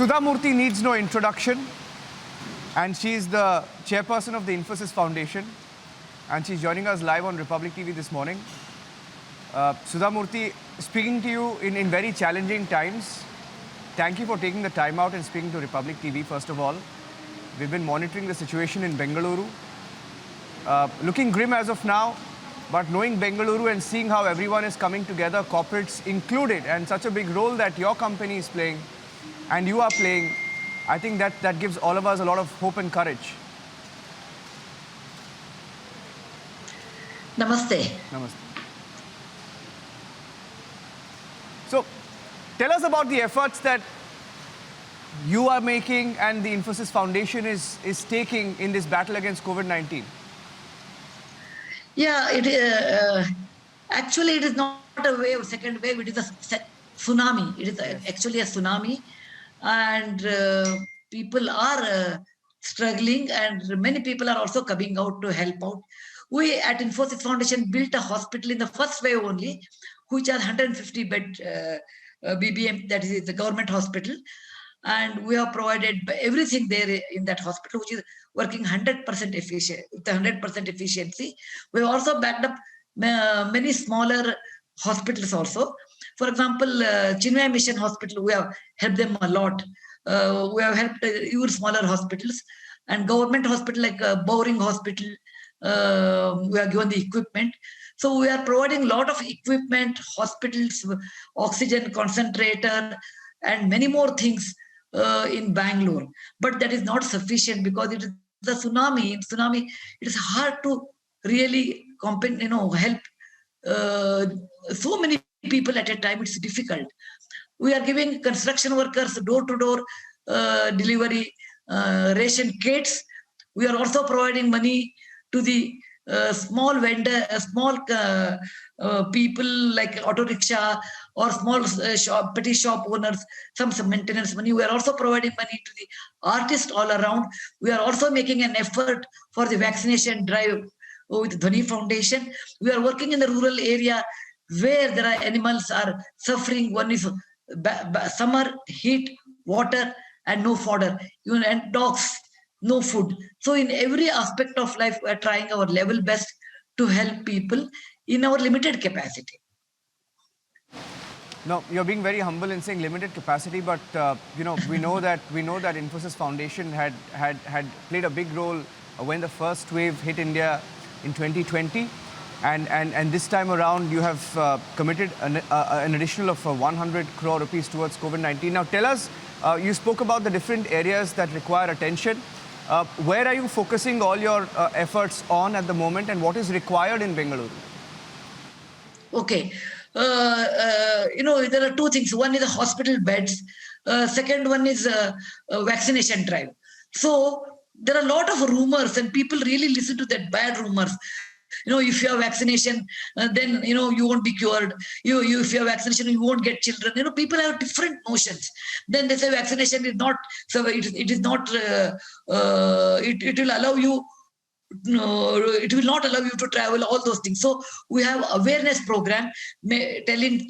Sudha Murty needs no introduction, and she is the chairperson of the Infosys Foundation, and she's joining us live on Republic TV this morning. Sudha Murty, speaking to you in very challenging times. Thank you for taking the time out and speaking to Republic TV, first of all. We've been monitoring the situation in Bengaluru. Looking grim as of now, but knowing Bengaluru and seeing how everyone is coming together, corporates included, and such a big role that your company is playing and you are playing, I think that gives all of us a lot of hope and courage. Namaste. Namaste. So, tell us about the efforts that you are making and the Infosys Foundation is taking in this battle against COVID-19. Yeah, actually it is not a wave, second wave, it is a tsunami. It is actually a tsunami, and people are struggling, and many people are also coming out to help out. We at Infosys Foundation built a hospital in the first wave only, which has 150 bed BBM, that is the government hospital. And we have provided everything there in that hospital, which is working 100% efficient, with 100% efficiency. We have also backed up many smaller hospitals also. For example, Chinmaya Mission Hospital, we have helped them a lot. We have helped even smaller hospitals, and government hospital like Bowring Hospital, we have given the equipment. So we are providing a lot of equipment, hospitals, oxygen concentrator, and many more things in Bangalore. But that is not sufficient because it is the tsunami. In tsunami, it is hard to really help so many people at a time. It's difficult. We are giving construction workers door-to-door delivery, ration kits. We are also providing money to the small vendor, small people like auto rickshaw or small petty shop owners, some maintenance money. We are also providing money to the artists all around. We are also making an effort for the vaccination drive with Dhani Foundation. We are working in the rural area where there are animals are suffering. One is summer, heat, water, and no fodder, and dogs, no food. So in every aspect of life, we are trying our level best to help people in our limited capacity. No, you're being very humble in saying limited capacity, but we know that Infosys Foundation had played a big role when the first wave hit India in 2020, and this time around you have committed an additional of 100 crore rupees towards COVID-19. Now tell us, you spoke about the different areas that require attention. Where are you focusing all your efforts on at the moment, and what is required in Bengaluru? Okay. There are two things. One is the hospital beds. Second one is a vaccination drive. So there are a lot of rumors, and people really listen to that bad rumors. If you have vaccination, then, you won't be cured. If you have vaccination, you won't get children. People have different notions. Then they say vaccination is not, so it is not, it will allow you, it will not allow you to travel, all those things. So we have awareness program telling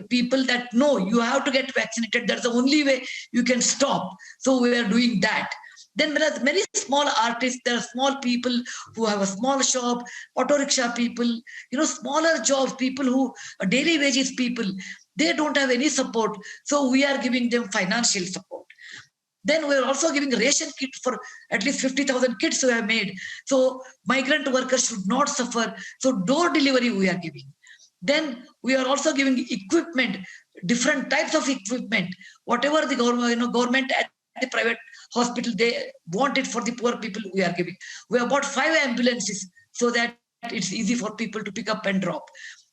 people that, no, you have to get vaccinated. That's the only way you can stop. So we are doing that. Then there are many small artists, there are small people who have a small shop, auto rickshaw people, smaller jobs, people who are daily wages people, they don't have any support. So we are giving them financial support. Then we're also giving a ration kit for at least 50,000 kits we have made. So migrant workers should not suffer. So door delivery we are giving. Then we are also giving equipment, different types of equipment, whatever the government and the private hospital they want it for the poor people, we are giving. We have bought 5 ambulances so that it's easy for people to pick up and drop.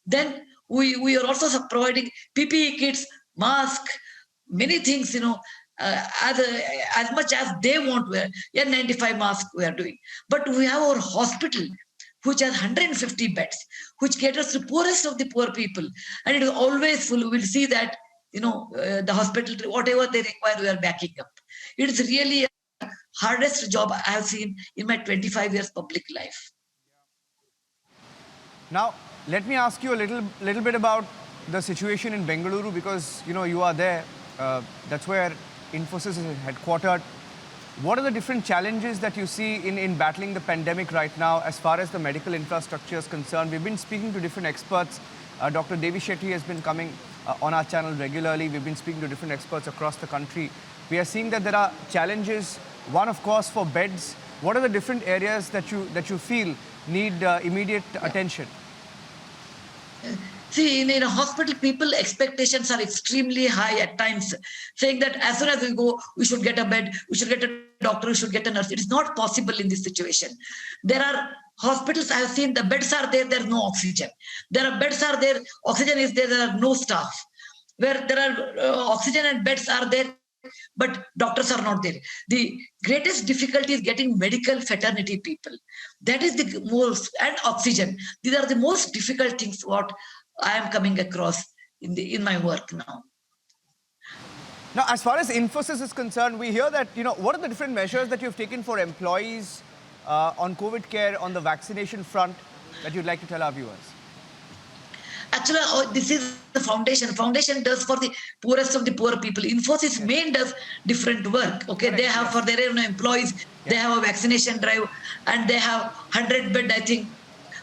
Then we are also providing PPE kits, mask, many things, as much as they want. N95 mask we are doing. But we have our hospital, which has 150 beds, which caters to the poorest of the poor people. And it is always full. We'll see that, the hospital, whatever they require, we are backing up. It is really the hardest job I have seen in my 25 years public life. Now, let me ask you a little bit about the situation in Bengaluru, because you are there. That's where Infosys is headquartered. What are the different challenges that you see in battling the pandemic right now as far as the medical infrastructure is concerned? We've been speaking to different experts. Dr. Devi Shetty has been coming on our channel regularly. We've been speaking to different experts across the country. We are seeing that there are challenges. One, of course, for beds. What are the different areas that you feel need immediate attention? See, in a hospital, people expectations are extremely high at times, saying that as soon as we go, we should get a bed, we should get a doctor, we should get a nurse. It is not possible in this situation. There are hospitals I have seen, the beds are there, there's no oxygen. There are beds are there, oxygen is there, there are no staff. Where there are oxygen and beds are there, but doctors are not there. The greatest difficulty is getting medical fraternity people. That is the most, and oxygen. These are the most difficult things what I am coming across in my work now. Now, as far as Infosys is concerned, we hear that, what are the different measures that you've taken for employees on COVID care, on the vaccination front, that you'd like to tell our viewers? Actually, this is the foundation. Foundation does for the poorest of the poor people. Infosys main does different work. Okay, they have for their own employees, they have a vaccination drive, and they have 100 bed, I think.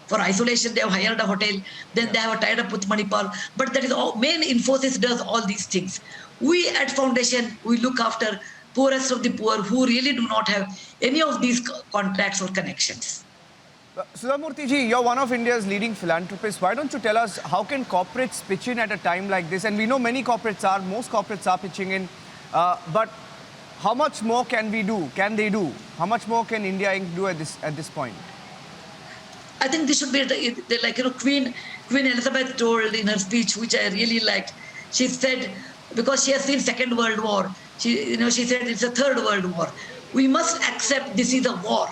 For isolation, they have hired a hotel. Then they have tied up with Manipal. But that is all. Main Infosys does all these things. We at Foundation, we look after poorest of the poor who really do not have any of these contacts or connections. Sudha Murty ji, you're one of India's leading philanthropists. Why don't you tell us how can corporates pitch in at a time like this? And we know most corporates are pitching in. But how much more can we do? Can they do? How much more can India Inc. do at this point? I think this should be like Queen Elizabeth told in her speech, which I really liked. She said, because she has seen Second World War, she said it's a Third World War. We must accept this is a war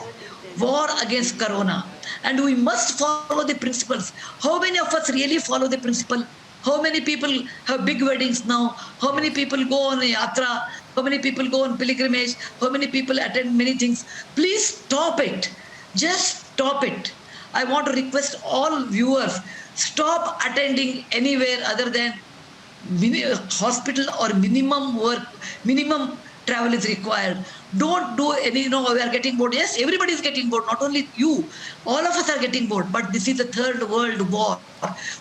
against Corona, and we must follow the principles. How many of us really follow the principle? How many people have big weddings now? How many people go on a yatra? How many people go on pilgrimage? How many people attend many things? Please stop it. Just stop it. I want to request all viewers, stop attending anywhere other than hospital or minimum travel is required. Don't do any, we are getting bored. Yes, everybody is getting bored, not only you. All of us are getting bored, but this is the Third World War.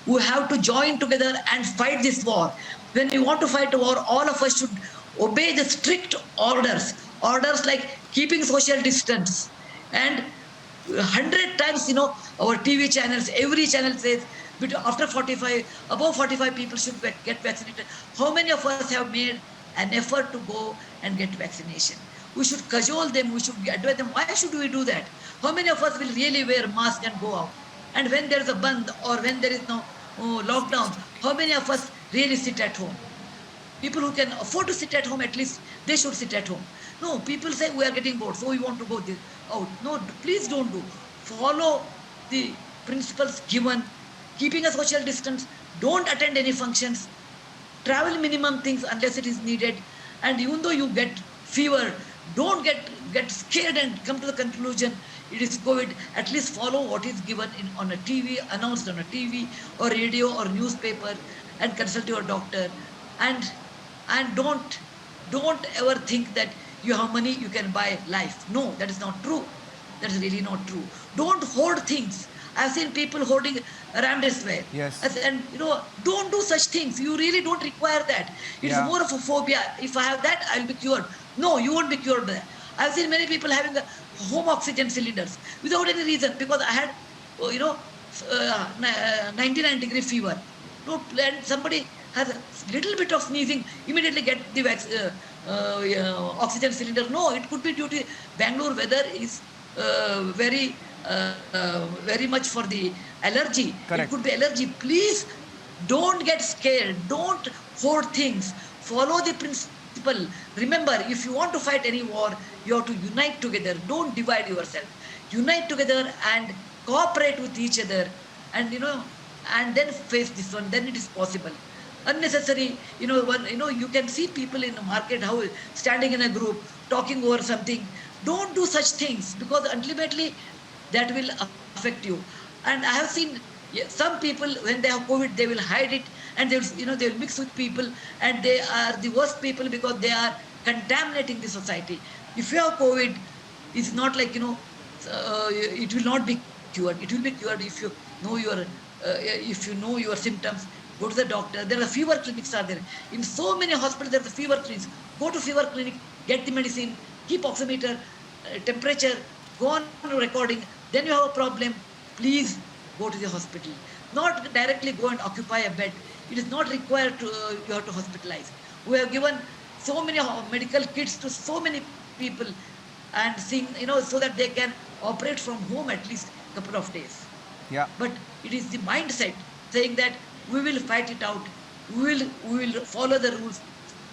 We have to join together and fight this war. When we want to fight a war, all of us should obey the strict orders. Orders like keeping social distance. And 100 times, our TV channels, every channel says, after 45, above 45 people should get vaccinated. How many of us have made an effort to go and get vaccination? We should cajole them, we should advise them. Why should we do that? How many of us will really wear mask and go out? And when there is a band or when there is no lockdown, how many of us really sit at home? People who can afford to sit at home, at least they should sit at home. No, people say we are getting bored, so we want to go out. No, please don't do. Follow the principles given, keeping a social distance, don't attend any functions, travel minimum things unless it is needed, and even though you get fever, don't get scared and come to the conclusion it is COVID. At least follow what is given on a TV, announced on a TV or radio or newspaper, and consult your doctor. And don't ever think that you have money, you can buy life. No, that is not true. That is really not true. Don't hoard things. I've seen people hoarding remdesivir. Yes. And don't do such things. You really don't require that. It's more of a phobia. If I have that, I'll be cured. No, you won't be cured there. I've seen many people having home oxygen cylinders without any reason, because I had, 99-degree fever. And somebody has a little bit of sneezing, immediately get the oxygen cylinder. No, it could be due to Bangalore weather is very much for the allergy. Correct. It could be allergy. Please don't get scared. Don't hoard things. Follow the principle. Remember, if you want to fight any war, you have to unite together. Don't divide yourself. Unite together and cooperate with each other, and and then face this one. Then it is possible. Unnecessary, you can see people in the market how standing in a group talking over something. Don't do such things, because ultimately that will affect you. And I have seen some people, when they have COVID, they will hide it, and they will mix with people, and they are the worst people because they are contaminating the society. If you have COVID, it's not like, it will not be cured. It will be cured if you know your symptoms. Go to the doctor. There are fever clinics are there. In so many hospitals, there's a fever clinics. Go to fever clinic, get the medicine, keep oximeter, temperature, go on recording. Then you have a problem. Please go to the hospital. Not directly go and occupy a bed. It is not required to you have to hospitalize. We have given so many medical kits to so many people and so that they can operate from home at least a couple of days. Yeah. But it is the mindset saying that we will fight it out, we will follow the rules,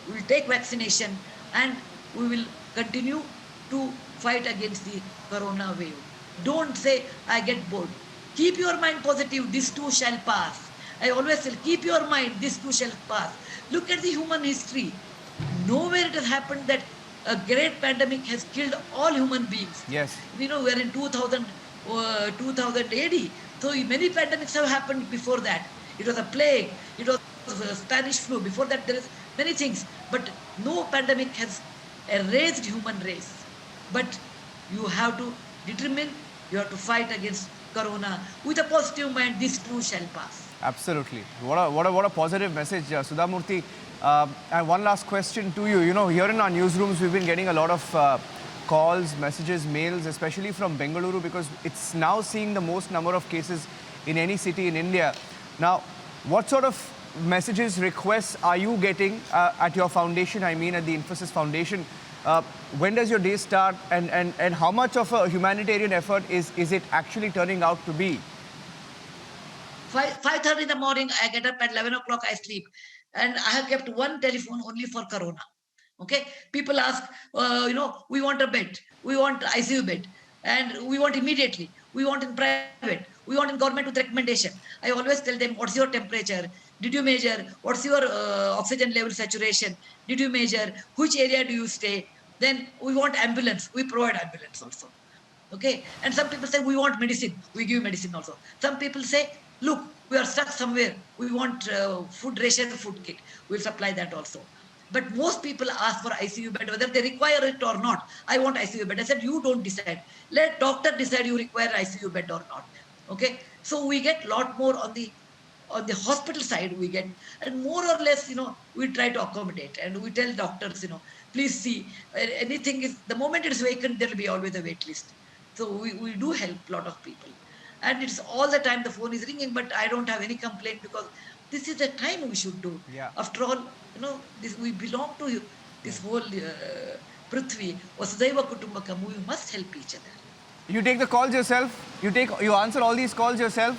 we will take vaccination, and we will continue to fight against the corona wave. Don't say, I get bored. Keep your mind positive, this too shall pass. I always say, keep your mind, this too shall pass. Look at the human history. Nowhere it has happened that a great pandemic has killed all human beings. Yes. We are in 2000 AD. So many pandemics have happened before that. It was a plague, it was a Spanish flu. Before that, there is many things. But no pandemic has erased human race. But you have to determine, you have to fight against corona with a positive mind. This too shall pass. Absolutely. What a positive message, Sudha Murty. And one last question to you. Here in our newsrooms, we've been getting a lot of calls, messages, mails, especially from Bengaluru, because it's now seeing the most number of cases in any city in India. Now, what sort of messages, requests are you getting at your foundation, at the Infosys Foundation? When does your day start, and how much of a humanitarian effort is it actually turning out to be? 5:30 in the morning, I get up. At 11 o'clock, I sleep. And I have kept one telephone only for corona. Okay? People ask, we want a bed. We want ICU bed. And we want immediately. We want in private. We want in government with recommendation. I always tell them, what's your temperature? Did you measure? What's your oxygen level saturation? Did you measure? Which area do you stay? Then we want ambulance. We provide ambulance also. Okay? And some people say, we want medicine. We give medicine also. Some people say, look, we are stuck somewhere. We want food ration, food kit. We'll supply that also. But most people ask for ICU bed, whether they require it or not. I want ICU bed. I said, you don't decide. Let doctor decide you require ICU bed or not. Okay? So we get a lot more on the hospital side we get. And more or less, we try to accommodate. And we tell doctors, please see, anything is, the moment it's vacant, there will be always a wait list. So we do help a lot of people. And it's all the time the phone is ringing, but I don't have any complaint because this is the time we should do. Yeah. After all, we belong to this whole Prithvi, Vasudhaiva Kutumbakam. We must help each other. You take the calls yourself? You answer all these calls yourself?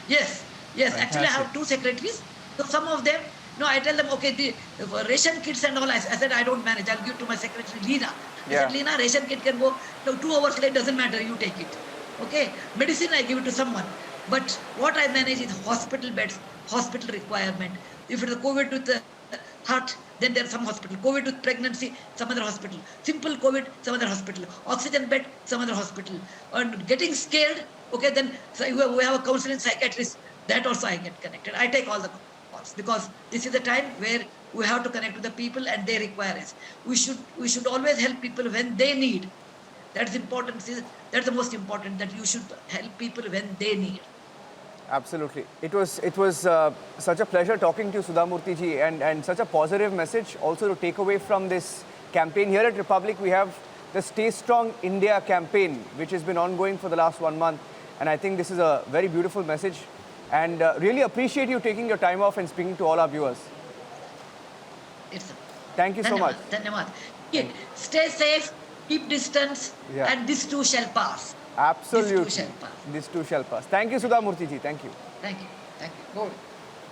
Yes. Fantastic. Actually, I have two secretaries. So some of them, I tell them, okay, the ration kits and all, I said, I don't manage. I'll give to my secretary, Leena. I said, Leena, ration kit can go 2 hours late, doesn't matter, you take it. Okay, medicine I give it to someone. But what I manage is hospital beds, hospital requirement. If it is COVID with the heart, then there's some hospital. COVID with pregnancy, some other hospital. Simple COVID, some other hospital. Oxygen bed, some other hospital. And getting scared, okay, then we have a counseling psychiatrist. That also I get connected. I take all the calls because this is the time where we have to connect with the people and they require us. We should always help people when they need. That's important. That's the most important, that you should help people when they need. Absolutely. It was such a pleasure talking to you, Sudha Murty ji, and such a positive message also to take away from this campaign. Here at Republic, we have the Stay Strong India campaign, which has been ongoing for the last 1 month. And I think this is a very beautiful message. And really appreciate you taking your time off and speaking to all our viewers. Thank you so much. Dhanyawad. Stay safe, keep distance, and this too shall pass. Absolutely. This too shall pass. This too shall pass. Thank you, Sudha Murty ji. Thank you. Thank you. Go.